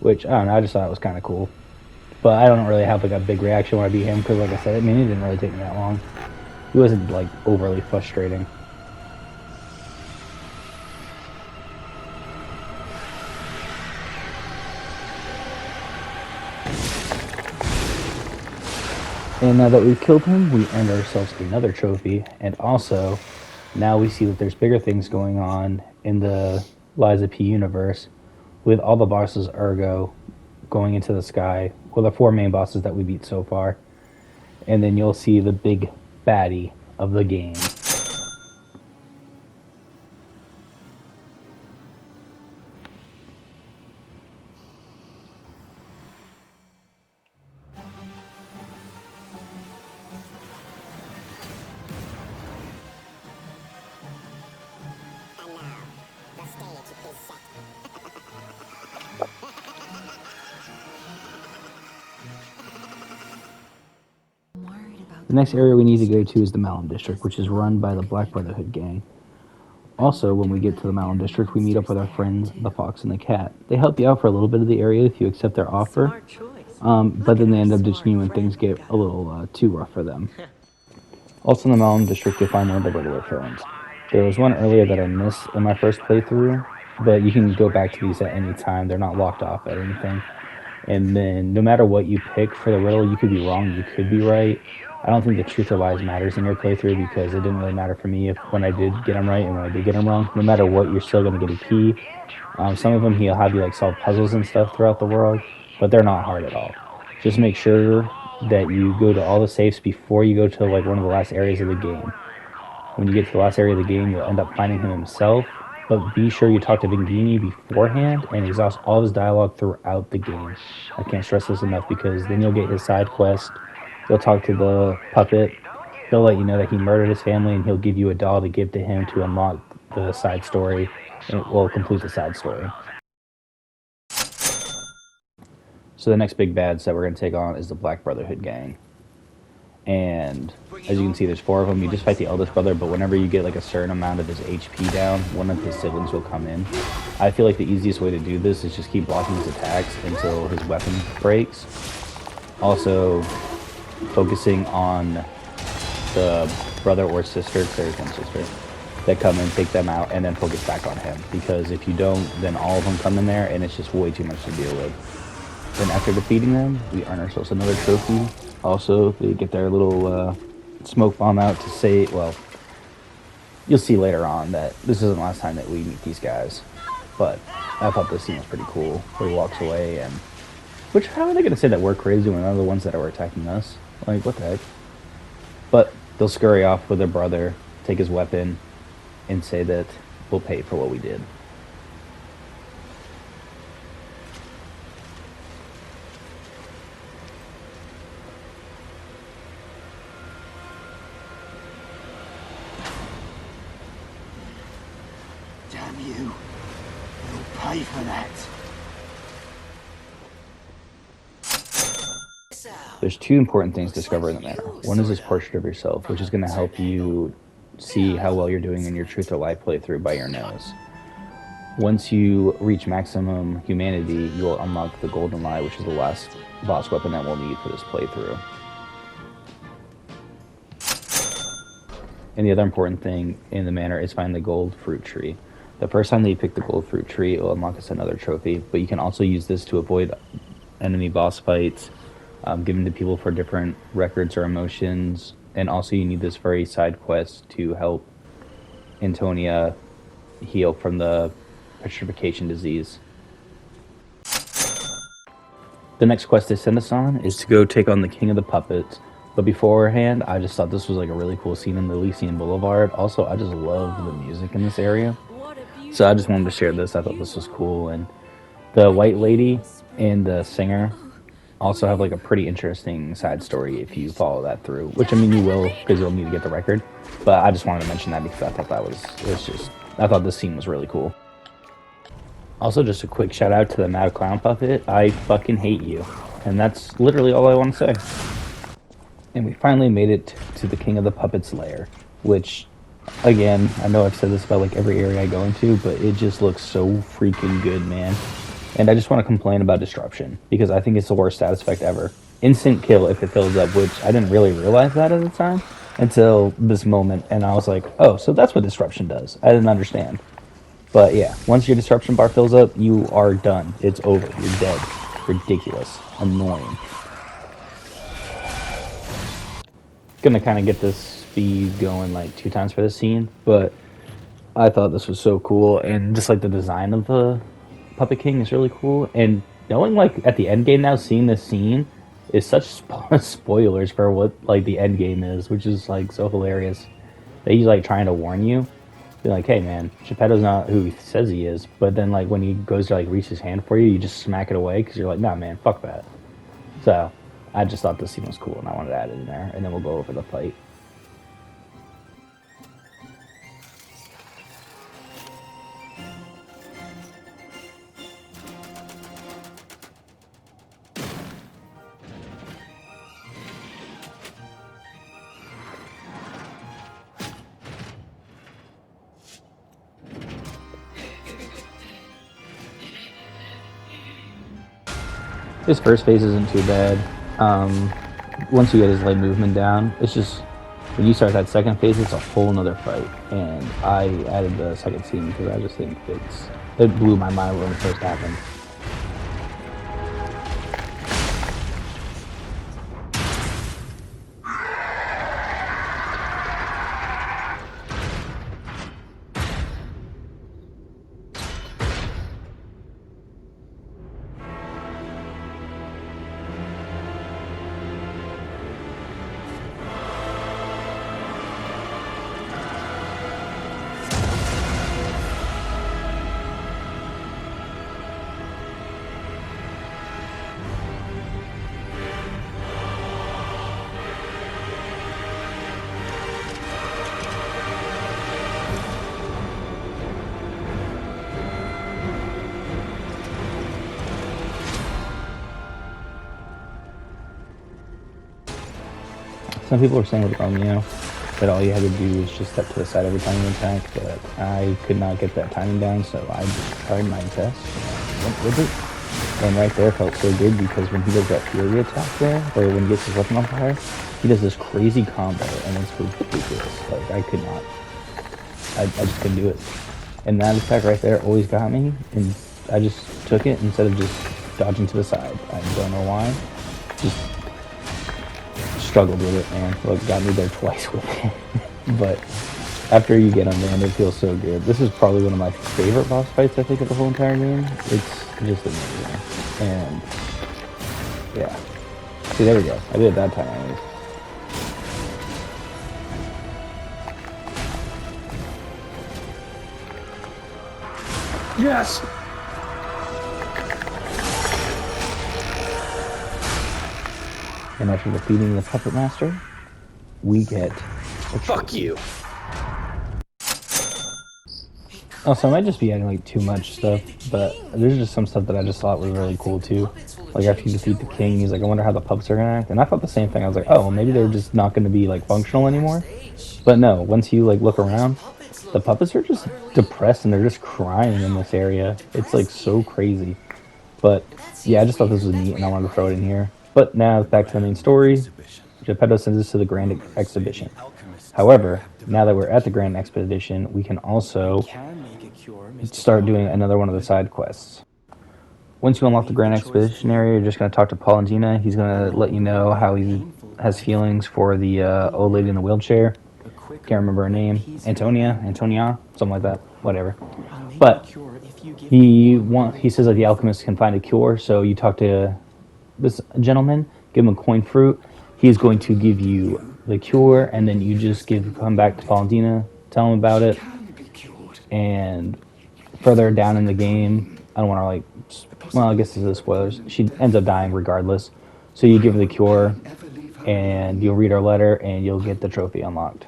Which I don't know, I just thought it was kind of cool. But I don't really have a big reaction when I beat him because, like I said, it didn't really take me that long. He wasn't overly frustrating. And now that we've killed him, we earned ourselves another trophy, and also, now we see that there's bigger things going on in the Liza P universe, with all the bosses ergo going into the sky, well, the 4 main bosses that we beat so far, and then you'll see the big baddie of the game. The next area we need to go to is the Malum District, which is run by the Black Brotherhood gang. Also, when we get to the Malum District, we meet up with our friends, the Fox and the Cat. They help you out for a little bit of the area if you accept their offer, but then they end up ditching you when things get a little too rough for them. Also in the Malum District, you'll find one of the regular phones. There was one earlier that I missed in my first playthrough, but you can go back to these at any time. They're not locked off at anything. And then no matter what you pick for the riddle, you could be wrong, you could be right. I don't think the truth or lies matters in your playthrough because it didn't really matter for me when I did get them right and when I did get them wrong. No matter what, you're still going to get a key. Some of them he'll have you like solve puzzles and stuff throughout the world, but they're not hard at all. Just make sure that you go to all the safes before you go to like one of the last areas of the game. When you get to the last area of the game, you'll end up finding him himself, but be sure you talk to Vingini beforehand and exhaust all his dialogue throughout the game. I can't stress this enough because then you'll get his side quest. You'll talk to the puppet. He'll let you know that he murdered his family, and he'll give you a doll to give to him to unlock the side story, and it will complete the side story. So the next big bads that we're going to take on is the Black Brotherhood gang. And as you can see, there's 4 of them. You just fight the eldest brother, but whenever you get like a certain amount of his HP down, one of his siblings will come in. I feel like the easiest way to do this is just keep blocking his attacks until his weapon breaks. Also, focusing on the brother or sister, there's one sister, that come in, take them out, and then focus back on him. Because if you don't, then all of them come in there, and it's just way too much to deal with. Then after defeating them, we earn ourselves another trophy. Also, they get their little smoke bomb out to say, well, you'll see later on that this isn't the last time that we meet these guys. But I thought this scene was pretty cool, where he walks away and... Which, how are they going to say that we're crazy when they're the ones that are attacking us? Like, what the heck? But they'll scurry off with their brother, take his weapon, and say that we'll pay for what we did. Damn you. You'll pay for that. There's 2 important things to discover in the manor. One is this portrait of yourself, which is going to help you see how well you're doing in your Truth or Lie playthrough by your nose. Once you reach maximum humanity, you will unlock the Golden Lie, which is the last boss weapon that we'll need for this playthrough. And the other important thing in the manor is find the gold fruit tree. The first time that you pick the gold fruit tree, it will unlock us another trophy, but you can also use this to avoid enemy boss fights, given to people for different records or emotions, and also you need this for a side quest to help Antonia heal from the petrification disease. The next quest they send us on is to go take on the King of the Puppets, but beforehand, I just thought this was like a really cool scene in the Elysian Boulevard. Also, I just love the music in this area, so I just wanted to share this. I thought this was cool, and the white lady and the singer also have like a pretty interesting side story if you follow that through, which I mean you will because you'll need to get the record, but I just wanted to mention that because I thought I thought this scene was really cool. Also, just a quick shout out to the Mad Clown Puppet. I fucking hate you, and that's literally all I want to say. And we finally made it to the King of the Puppets lair, which, again, I know I've said this about like every area I go into, but it just looks so freaking good, man. And I just want to complain about disruption, because I think it's the worst status effect ever. Instant kill if it fills up, which I didn't really realize that at the time until this moment, and I was like, oh, so that's what disruption does. I didn't understand. But yeah, once your disruption bar fills up, you are done. It's over. You're dead. Ridiculous. Annoying. Gonna kind of get this speed going like 2 times for this scene, but I thought this was so cool, and just like the design of the Puppet King is really cool, and knowing like at the end game now, seeing this scene is such spoilers for what like the end game is, which is like so hilarious. That he's like trying to warn you, be like, hey man, Geppetto's not who he says he is, but then like when he goes to like reach his hand for you, you just smack it away because you're like, nah man, fuck that. So I just thought this scene was cool, and I wanted to add it in there, and then we'll go over the fight. His first phase isn't too bad. Once you get his light movement down, it's just when you start that second phase, it's a whole nother fight. And I added the second scene because I just think it blew my mind when it first happened. Some people were saying with Romeo that all you had to do was just step to the side every time you attack, but I could not get that timing down, so I just tried my best and went with it. And right there felt so good because when he does that fury attack there, or when he gets his weapon on fire, he does this crazy combo, and it's ridiculous. Like, I could not. I just couldn't do it. And that attack right there always got me, and I just took it instead of just dodging to the side. I don't know why. Just struggled with it, man. Like, got me there twice with it. But after you get on the end, it feels so good. This is probably one of my favorite boss fights, I think, of the whole entire game. It's just amazing. And, yeah. See, there we go. I did it that time, anyways. Yes! And after defeating the Puppet Master, we get a Fuck you. Also, I might just be adding like too much stuff, but there's just some stuff that I just thought was really cool too. Like after you defeat the king, he's like, I wonder how the puppets are gonna act. And I thought the same thing. I was like, oh, well, maybe they're just not gonna be like functional anymore. But no, once you like look around, the puppets are just depressed and they're just crying in this area. It's like so crazy. But yeah, I just thought this was neat and I wanted to throw it in here. But now back to the main story. Geppetto sends us to the Grand Exhibition. However, now that we're at the Grand Expedition, we can also start doing another one of the side quests. Once you unlock the Grand Expedition area, you're just going to talk to Paul and Gina. He's going to let you know how he has feelings for the old lady in the wheelchair. Can't remember her name. Antonia, something like that. Whatever. But he says that the alchemist can find a cure, so you talk to this gentleman, give him a coin fruit. He's going to give you the cure, and then you just come back to Paul and Gina, tell him about it. And further down in the game, I don't want to well, I guess this is spoilers. She ends up dying regardless. So you give her the cure, and you'll read her letter, and you'll get the trophy unlocked.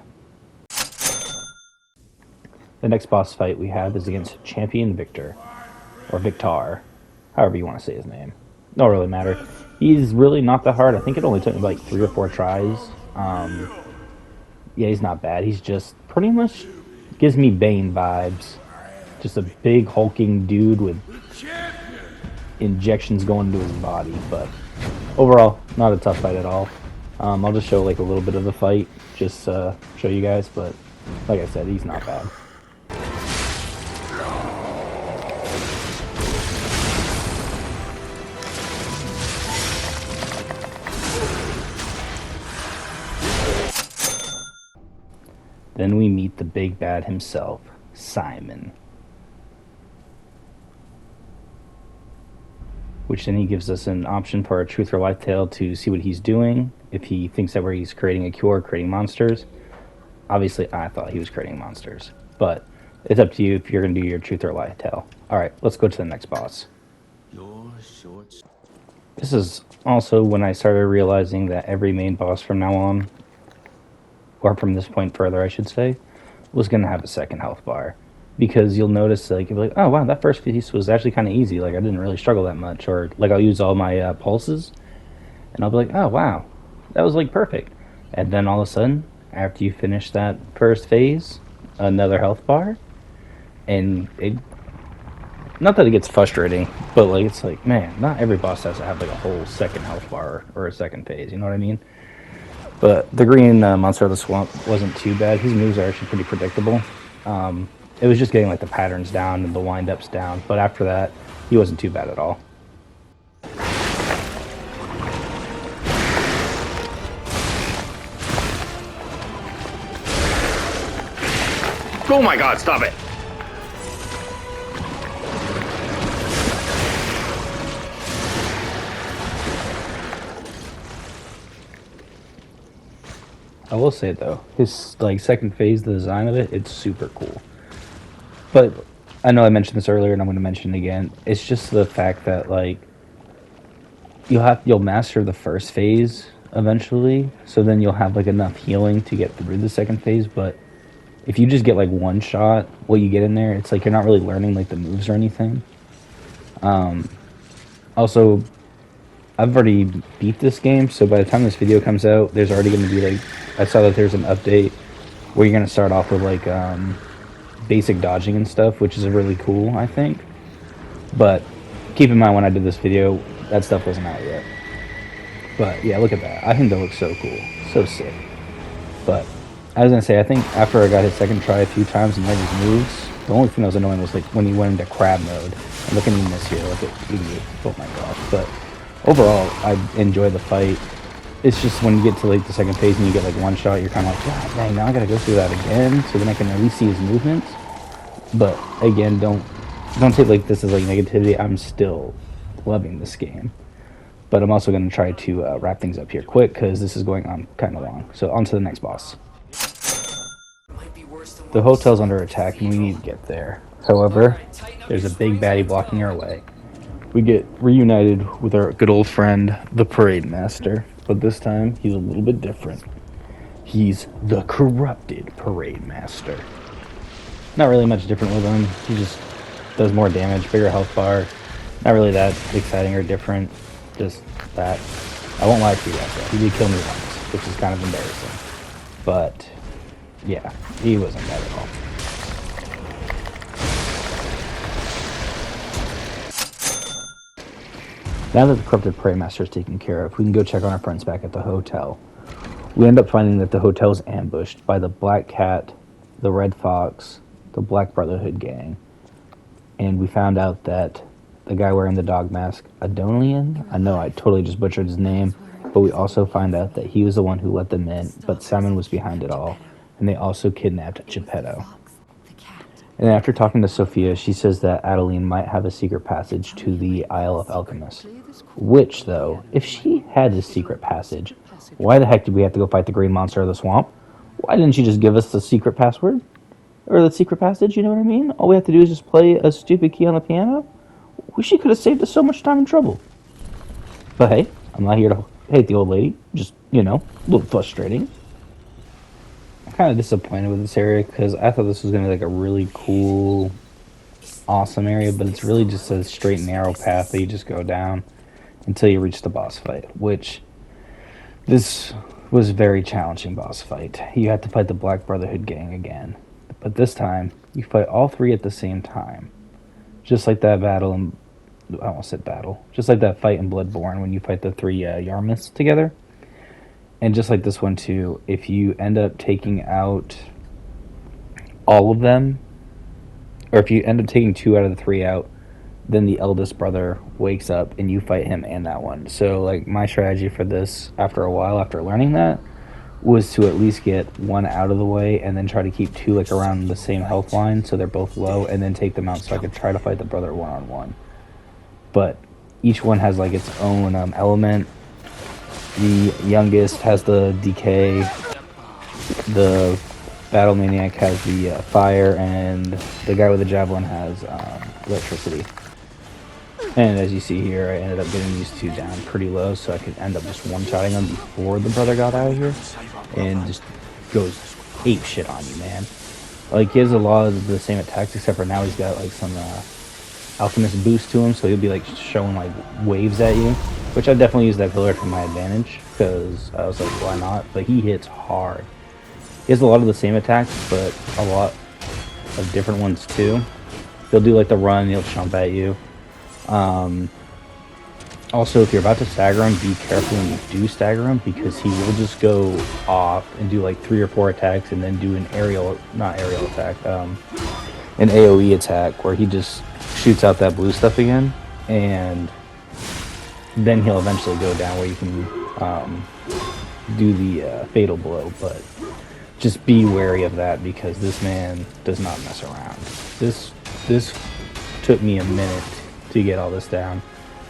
The next boss fight we have is against Champion Victor, or Victar, however you want to say his name. Don't really matter. He's really not that hard. I think it only took me like 3 or 4 tries. Yeah, he's not bad. He's just pretty much gives me Bane vibes. Just a big hulking dude with injections going into his body. But overall, not a tough fight at all. I'll just show like a little bit of the fight, just show you guys. But like I said, he's not bad. Then we meet the big bad himself, Simon. Which then he gives us an option for our truth or life tale to see what he's doing. If he thinks that he's creating a cure, creating monsters. Obviously, I thought he was creating monsters. But it's up to you if you're going to do your truth or life tale. Alright, let's go to the next boss. This is also when I started realizing that every main boss from now on, or from this point further, I should say, was going to have a second health bar. Because you'll notice, like, you'll be like, oh, wow, that first piece was actually kind of easy. Like, I didn't really struggle that much. Or, like, I'll use all my pulses, and I'll be like, oh, wow, that was, like, perfect. And then all of a sudden, after you finish that first phase, another health bar, and it... Not that it gets frustrating, but, like, it's like, man, not every boss has to have, like, a whole second health bar or a second phase, you know what I mean? But the green monster of the swamp wasn't too bad. His moves are actually pretty predictable. It was just getting like the patterns down and the wind-ups down. But after that, he wasn't too bad at all. Oh my god, stop it! I will say though, his like second phase, the design of it, it's super cool. But I know I mentioned this earlier, and I'm going to mention it again. It's just the fact that like you'll master the first phase eventually, so then you'll have like enough healing to get through the second phase. But if you just get like one shot, what you get in there, it's like you're not really learning like the moves or anything. Also, I've already beat this game, so by the time this video comes out, there's already going to be like, I saw that there's an update where you're going to start off with like basic dodging and stuff, which is really cool, I think. But keep in mind, when I did this video, that stuff wasn't out yet. But yeah, look at that. I think that looks so cool, so sick. But I was gonna say, I think after I got his second try a few times and learned his moves, the only thing that was annoying was like when he went into crab mode. And look at him this here, look at idiot. Oh my gosh. But overall, I enjoy the fight. It's just when you get to like the second phase and you get like one shot, you're kind of like, God dang, now I gotta go through that again, so then I can at least see his movements. But again, don't take like this as like negativity. I'm still loving this game. But I'm also going to try to wrap things up here quick because this is going on kind of long. So on to the next boss. The hotel's under attack and we need to get there. However, there's a big baddie blocking our way. We get reunited with our good old friend, the Parade Master. But this time, he's a little bit different. He's the corrupted Parade Master. Not really much different with him. He just does more damage, bigger health bar. Not really that exciting or different. Just that. I won't lie to you guys though. He did kill me once, which is kind of embarrassing. But yeah, he wasn't bad at all. Now that the corrupted prey master is taken care of, we can go check on our friends back at the hotel. We end up finding that the hotel is ambushed by the Black Cat, the Red Fox, the Black Brotherhood gang. And we found out that the guy wearing the dog mask, Adonian, I know I totally just butchered his name, but we also find out that he was the one who let them in, but Simon was behind it all, and they also kidnapped Geppetto. And after talking to Sophia, she says that Adeline might have a secret passage to the Isle of Alchemists. Which, though, if she had a secret passage, why the heck did we have to go fight the green monster of the swamp? Why didn't she just give us the secret password? Or the secret passage, you know what I mean? All we have to do is just play a stupid key on the piano? She could have saved us so much time and trouble. But hey, I'm not here to hate the old lady. Just, you know, a little frustrating. I'm kind of disappointed with this area because I thought this was going to be like a really cool, awesome area, but it's really just a straight narrow path that you just go down until you reach the boss fight, which this was a very challenging boss fight. You have to fight the Black Brotherhood gang again, but this time you fight all three at the same time. Just like that battle in, I almost said battle, just like that fight in Bloodborne when you fight the three Yarmouths together. And just like this one too, if you end up taking out all of them, or if you end up taking 2 out of the 3 out, then the eldest brother wakes up and you fight him and that one. So like my strategy for this after a while, after learning that, was to at least get 1 out of the way and then try to keep 2 like around the same health line so they're both low, and then take them out so I could try to fight the brother one-on-one. But each one has like its own element. The youngest has the decay, the battle maniac has the fire, and the guy with the javelin has electricity. And as you see here, I ended up getting these 2 down pretty low so I could end up just one-shotting them before the brother got out of here, and just goes ape shit on you, man. Like, he has a lot of the same attacks, except for now he's got like some alchemist boost to him, so he'll be like showing like waves at you, which I definitely use that pillar to my advantage because I was like, why not? But he hits hard. He has a lot of the same attacks, but a lot of different ones too. He'll do like the run, he'll jump at you. Also, if you're about to stagger him, be careful when you do stagger him, because he will just go off and do like 3 or 4 attacks and then do an not aerial attack, an AoE attack where he just shoots out that blue stuff again, and then he'll eventually go down where you can do the fatal blow. But just be wary of that because this man does not mess around. This took me a minute to get all this down.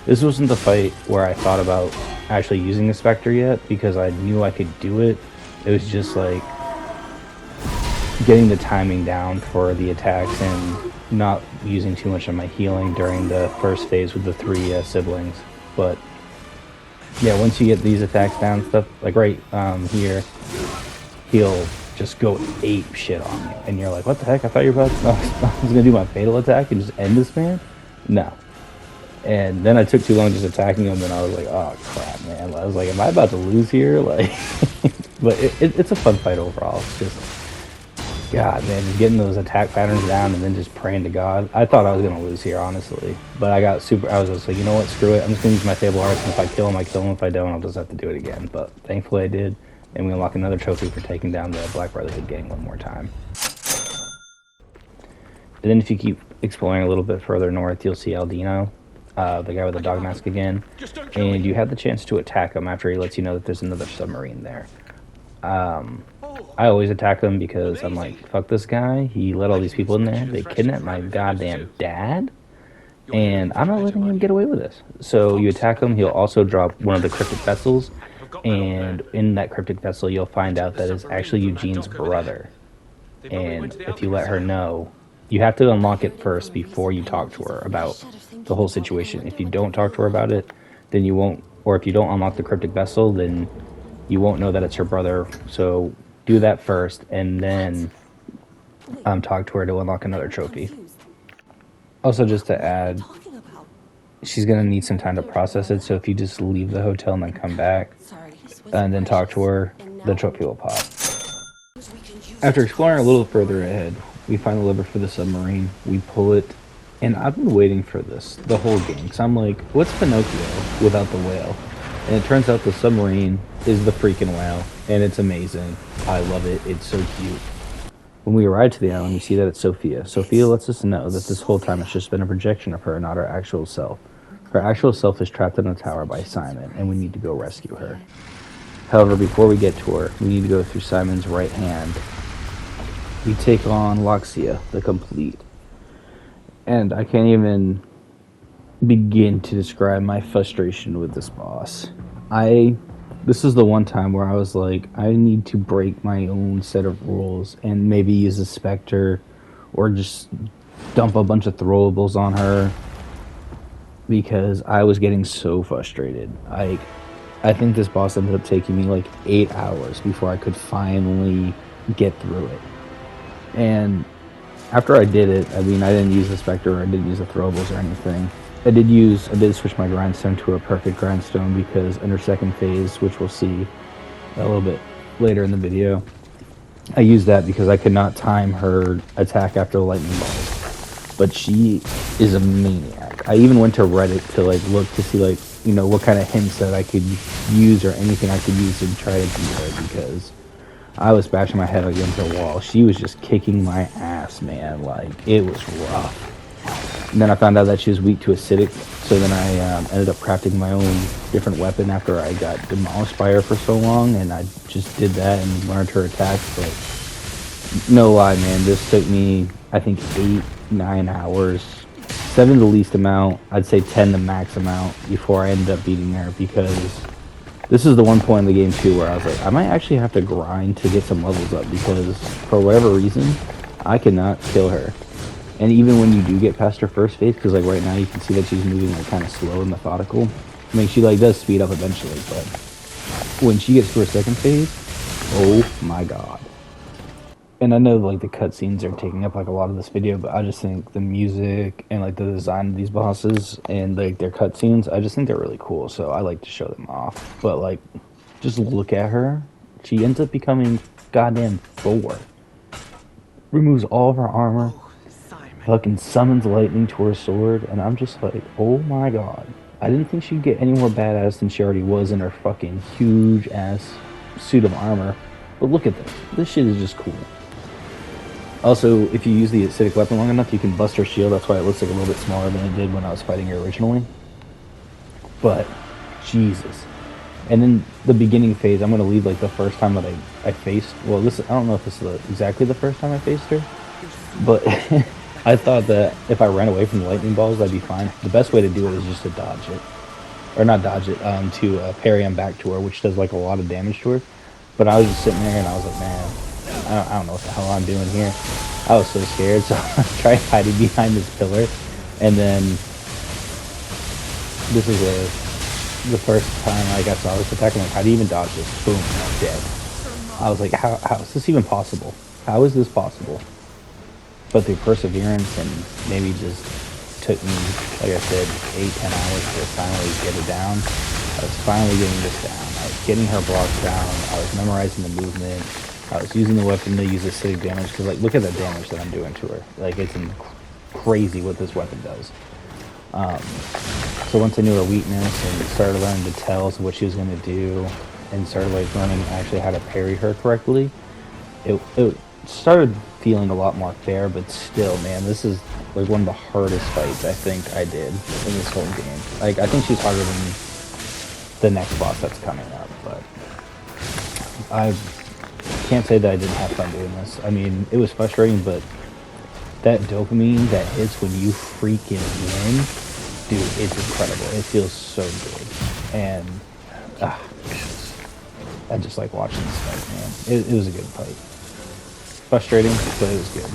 This wasn't the fight where I thought about actually using the Spectre yet because I knew I could do it. It was just like getting the timing down for the attacks and not using too much of my healing during the first phase with the 3 siblings. But yeah, once you get these attacks down, stuff like right here, he'll just go ape shit on you, and you're like, what the heck? I thought you were about I was gonna do my fatal attack and just end this man. No, And then I took too long just attacking him, and I was like, oh crap, man. I was like, am I about to lose here? Like, but it's a fun fight overall. It's just, God, man, just getting those attack patterns down and then just praying to God. I thought I was gonna lose here, honestly, but I was just like, you know what, screw it. I'm just gonna use my Fable Arts, and if I kill him, I kill him. If I don't, I'll just have to do it again. But thankfully I did, and we unlock another trophy for taking down the Black Brotherhood gang one more time. And then if you keep exploring a little bit further north, you'll see Aldino, the guy with the dog mask again, and you have the chance to attack him after he lets you know that there's another submarine there. I always attack him because I'm like, fuck this guy, he let all these people in there, they kidnapped my goddamn dad, and I'm not letting him get away with this. So you attack him, he'll also drop one of the cryptic vessels, and in that cryptic vessel you'll find out that it's actually Eugene's brother. And if you let her know, you have to unlock it first before you talk to her about the whole situation. If you don't talk to her about it, then you won't, or if you don't unlock the cryptic vessel, then you won't know that it's her brother. So do that first, and then talk to her to unlock another trophy. Also, just to add, she's going to need some time to process it, so if you just leave the hotel and then come back, and then talk to her, the trophy will pop. After exploring a little further ahead, we find the lever for the submarine, we pull it, and I've been waiting for this the whole game, because I'm like, what's Pinocchio without the whale? And it turns out the submarine is the freaking whale, and it's amazing. I love it, it's so cute. When we arrive to the island, we see that it's Sophia. Sophia lets us know that this whole time it's just been a projection of her, not her actual self. Her actual self is trapped in a tower by Simon, and we need to go rescue her. However, before we get to her, we need to go through Simon's right hand. We take on Laxasia the Complete. And I can't even begin to describe my frustration with this boss. This is the one time where I was like, I need to break my own set of rules and maybe use a Spectre or just dump a bunch of throwables on her, because I was getting so frustrated. I think this boss ended up taking me like 8 hours before I could finally get through it. And after I did it, I mean, I didn't use the Spectre, or I didn't use the throwables or anything. I did switch my grindstone to a perfect grindstone, because in her second phase, which we'll see a little bit later in the video, I used that because I could not time her attack after the lightning balls. But she is a maniac. I even went to Reddit to like look to see like, you know, what kind of hints that I could use or anything I could use to try to beat her, because I was bashing my head against the wall. She was just kicking my ass, man. Like, it was rough. And then I found out that she was weak to acidic, so then I ended up crafting my own different weapon after I got demolished by her for so long, and I just did that and learned her attacks. But no lie, man, this took me, I think, 8-9 hours. 7 the least amount, I'd say 10 the max amount before I ended up beating her, because this is the one point in the game too where I was like, I might actually have to grind to get some levels up, because for whatever reason, I cannot kill her. And even when you do get past her first phase, because like right now you can see that she's moving like kind of slow and methodical. I mean, she like does speed up eventually, but when she gets to her second phase, oh my god. And I know like the cutscenes are taking up like a lot of this video, but I just think the music and like the design of these bosses and like their cutscenes, I just think they're really cool, so I like to show them off. But like, just look at her. She ends up becoming goddamn Thor. Removes all of her armor. Fucking summons lightning to her sword, and I'm just like, oh my god. I didn't think she'd get any more badass than she already was in her fucking huge ass suit of armor. But look at this. This shit is just cool. Also, if you use the acidic weapon long enough, you can bust her shield. That's why it looks like a little bit smaller than it did when I was fighting her originally. But, Jesus. And then the beginning phase, I'm going to leave like the first time that I faced, well, this, I don't know if this is exactly the first time I faced her, but I thought that if I ran away from the lightning balls, that'd be fine. The best way to do it is just to dodge it. Or not dodge it, to parry them back to her, which does like a lot of damage to her. But I was just sitting there and I was like, man, I don't know what the hell I'm doing here. I was so scared, so I tried hiding behind this pillar. And then this is the first time like I saw this attack. I'm like, how do you even dodge this? Boom, dead. I was like, how is this even possible? How is this possible? But through perseverance and maybe just took me, like I said, 8-10 hours to finally get it down. I was finally getting this down. I was getting her blocks down. I was memorizing the movement. I was using the weapon to use acidic damage, because like, look at the damage that I'm doing to her. Like, it's crazy what this weapon does. So once I knew her weakness and started learning the tells of what she was going to do, and started like learning actually how to parry her correctly, it started feeling a lot more fair. But still, man, this is like one of the hardest fights I think I did in this whole game. Like, I think she's harder than the next boss that's coming up, but I can't say that I didn't have fun doing this. I mean, it was frustrating, but that dopamine that hits when you freaking win, dude, it's incredible. It feels so good. And I just like watching this fight, man. It was a good fight. Frustrating, but it was good.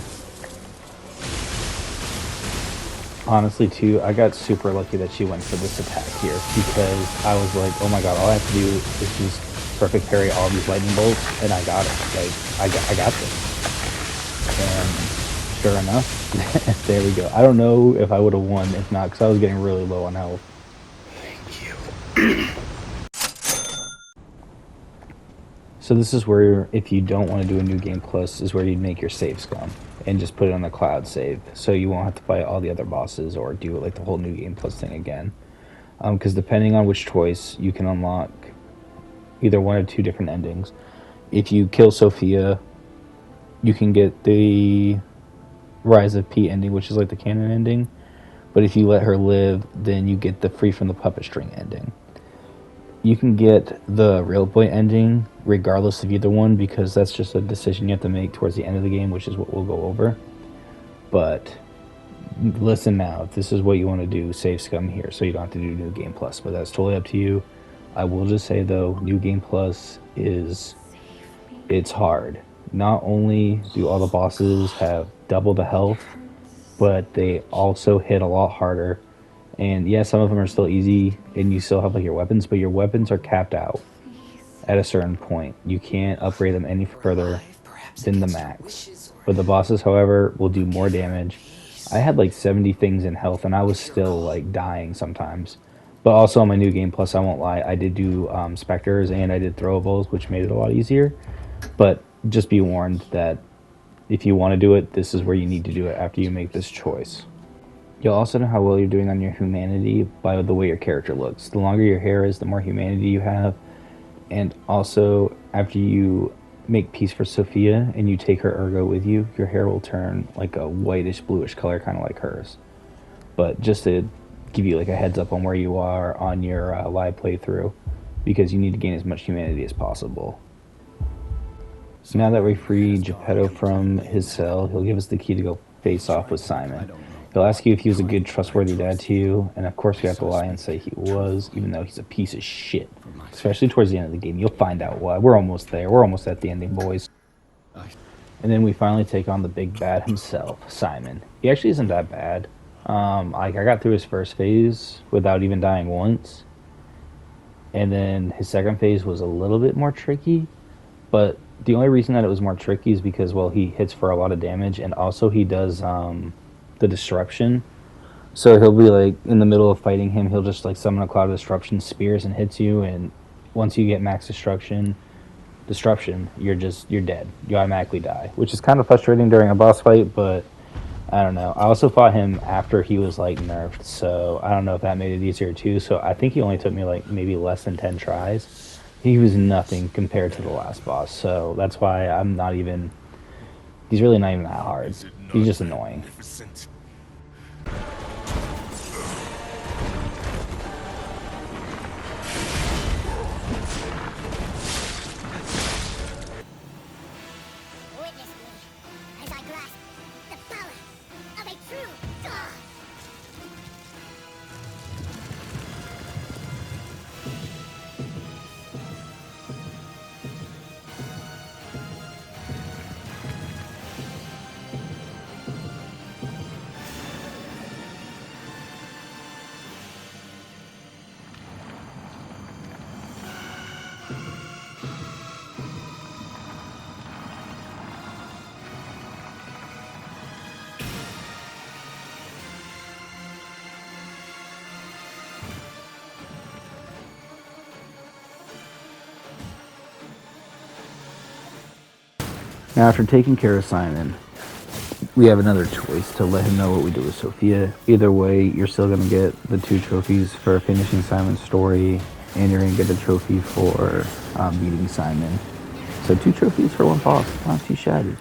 Honestly, too, I got super lucky that she went for this attack here, because I was like, oh my god, all I have to do is just perfect parry all these lightning bolts, and I got it. Like, I got this. And sure enough, there we go. I don't know if I would have won if not, because I was getting really low on health. Thank you. So this is where, if you don't want to do a new game plus, is where you'd make your save scum and just put it on the cloud save, so you won't have to fight all the other bosses or do like the whole new game plus thing again. Because depending on which choice, you can unlock either one or two different endings. If you kill Sophia, you can get the Rise of P ending, which is like the canon ending. But if you let her live, then you get the Free from the Puppet String ending. You can get the Real Boy ending regardless of either one, because that's just a decision you have to make towards the end of the game, which is what we'll go over. But listen now, if this is what you want to do, save scum here so you don't have to do New Game Plus, but that's totally up to you. I will just say though, New Game Plus it's hard. Not only do all the bosses have double the health, but they also hit a lot harder. And yeah, some of them are still easy, and you still have like your weapons, but your weapons are capped out at a certain point. You can't upgrade them any further than the max. But the bosses, however, will do more damage. I had like 70 things in health, and I was still like dying sometimes. But also on my New Game Plus, I won't lie, I did do specters and I did throwables, which made it a lot easier. But just be warned that if you want to do it, this is where you need to do it after you make this choice. You'll also know how well you're doing on your humanity by the way your character looks. The longer your hair is, the more humanity you have. And also, after you make peace for Sophia and you take her ergo with you, your hair will turn like a whitish bluish color, kind of like hers. But just to give you like a heads up on where you are on your live playthrough, because you need to gain as much humanity as possible. So now that we free Geppetto from his cell, he'll give us the key to go face off with Simon. He'll ask you if he was a good, trustworthy dad to you, and of course we have to lie and say he was, even though he's a piece of shit. Especially towards the end of the game. You'll find out why. We're almost there. We're almost at the ending, boys. And then we finally take on the big bad himself, Simon. He actually isn't that bad. I got through his first phase without even dying once. And then his second phase was a little bit more tricky, but the only reason that it was more tricky is because, well, he hits for a lot of damage, and also he does the disruption. So he'll be like in the middle of fighting him, he'll just like summon a cloud of disruption, spears, and hits you. And once you get max disruption, you're dead. You automatically die, which is kind of frustrating during a boss fight. But I don't know. I also fought him after he was like nerfed, so I don't know if that made it easier too. So I think he only took me like maybe less than 10 tries. He was nothing compared to the last boss, so that's why I'm not even... He's really not even that hard. He's just annoying. Witness me as I grasp the power of a true god! Now, after taking care of Simon, we have another choice to let him know what we do with Sophia. Either way, you're still going to get the 2 trophies for finishing Simon's story, and you're going to get a trophy for beating Simon. So 2 trophies for 1 boss. Not too shabby.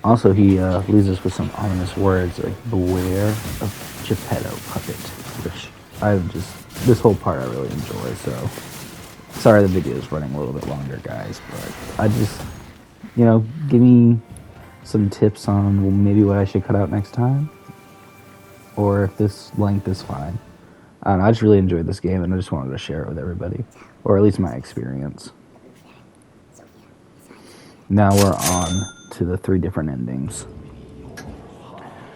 Also, he leaves us with some ominous words like, beware of Geppetto puppet, which this whole part I really enjoy, so sorry the video is running a little bit longer, guys, but I just, give me some tips on maybe what I should cut out next time, or if this length is fine. I don't know, I just really enjoyed this game, and I just wanted to share it with everybody, or at least my experience. Now we're on to the 3 different endings.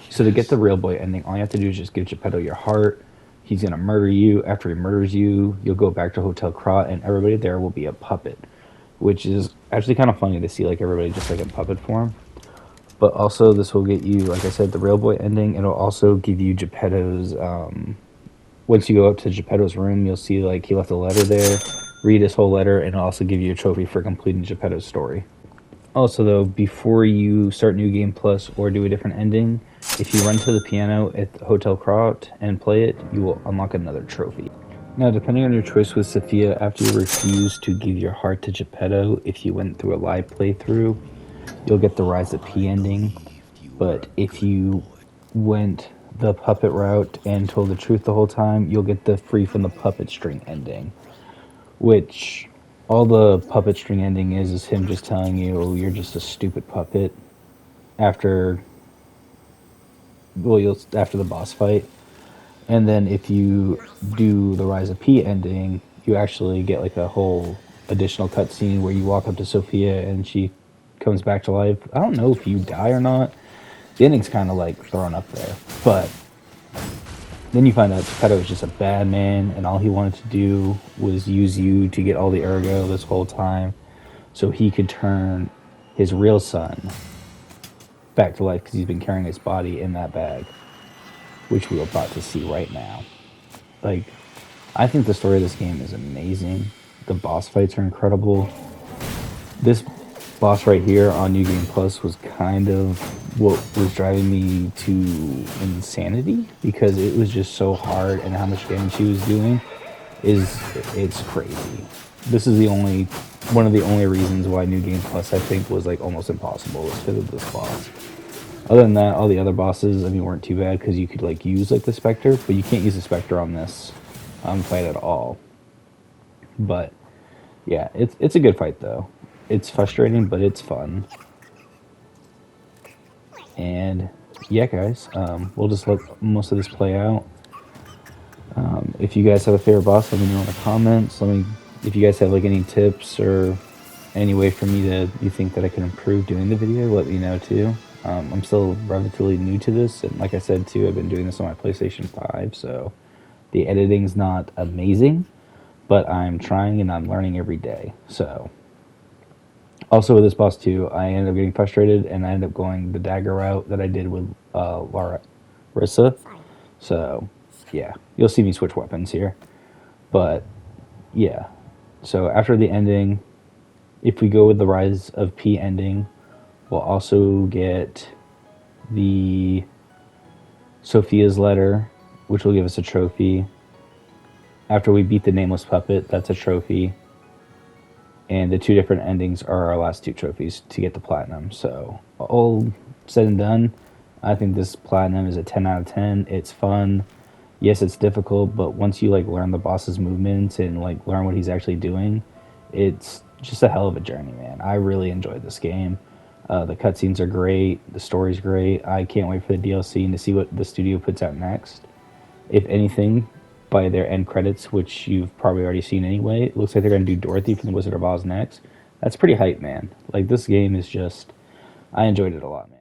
So to get the real boy ending, all you have to do is just give Geppetto your heart. He's going to murder you. After he murders you, you'll go back to Hotel Krat, and everybody there will be a puppet, which is actually kind of funny to see like everybody just like in puppet form. But also this will get you, like I said, the real boy ending. It'll also give you Geppetto's, once you go up to Geppetto's room, you'll see like he left a letter there. Read his whole letter, and it'll also give you a trophy for completing Geppetto's story. Also, though, before you start New Game Plus or do a different ending, if you run to the piano at Hotel Krat and play it, you will unlock another trophy. Now, depending on your choice with Sophia, after you refuse to give your heart to Geppetto, if you went through a live playthrough, you'll get the Rise of P ending. But if you went the puppet route and told the truth the whole time, you'll get the Free from the Puppet String ending, which all the puppet string ending is him just telling you, oh, you're just a stupid puppet after the boss fight. And then if you do the Rise of P ending, you actually get like a whole additional cutscene where you walk up to Sophia and she comes back to life. I don't know if you die or not. The ending's kind of like thrown up there, but then you find out Geppetto is just a bad man, and all he wanted to do was use you to get all the ergo this whole time, so he could turn his real son back to life, because he's been carrying his body in that bag, which we're about to see right now. Like, I think the story of this game is amazing. The boss fights are incredible. This boss right here on New Game Plus was kind of what was driving me to insanity, because it was just so hard, and how much damage he was doing it's crazy. This is one of the only reasons why New Game Plus I think was like almost impossible, was because of this boss. Other than that, all the other bosses, weren't too bad, because you could like use like the Spectre, but you can't use the Spectre on this fight at all. But yeah, it's a good fight though. It's frustrating, but it's fun. And yeah, guys, we'll just let most of this play out. If you guys have a favorite boss, let me know in the comments. If you guys have like any tips or any way for me you think that I can improve doing the video, let me know too. I'm still relatively new to this, and like I said too, I've been doing this on my PlayStation 5, so the editing's not amazing, but I'm trying and I'm learning every day. So also with this boss too, I ended up getting frustrated, and I ended up going the dagger route that I did with Larissa. So yeah, you'll see me switch weapons here. But yeah, so after the ending, if we go with the Rise of P ending, we'll also get the Sophia's letter, which will give us a trophy. After we beat the Nameless Puppet, that's a trophy. And the 2 different endings are our last 2 trophies to get the platinum. So all said and done, I think this platinum is a 10 out of 10. It's fun. Yes, it's difficult, but once you like learn the boss's movements and like learn what he's actually doing, it's just a hell of a journey, man. I really enjoyed this game. The cutscenes are great. The story's great. I can't wait for the DLC and to see what the studio puts out next. If anything, by their end credits, which you've probably already seen anyway, it looks like they're going to do Dorothy from the Wizard of Oz next. That's pretty hype, man. Like, this game is just, I enjoyed it a lot, man.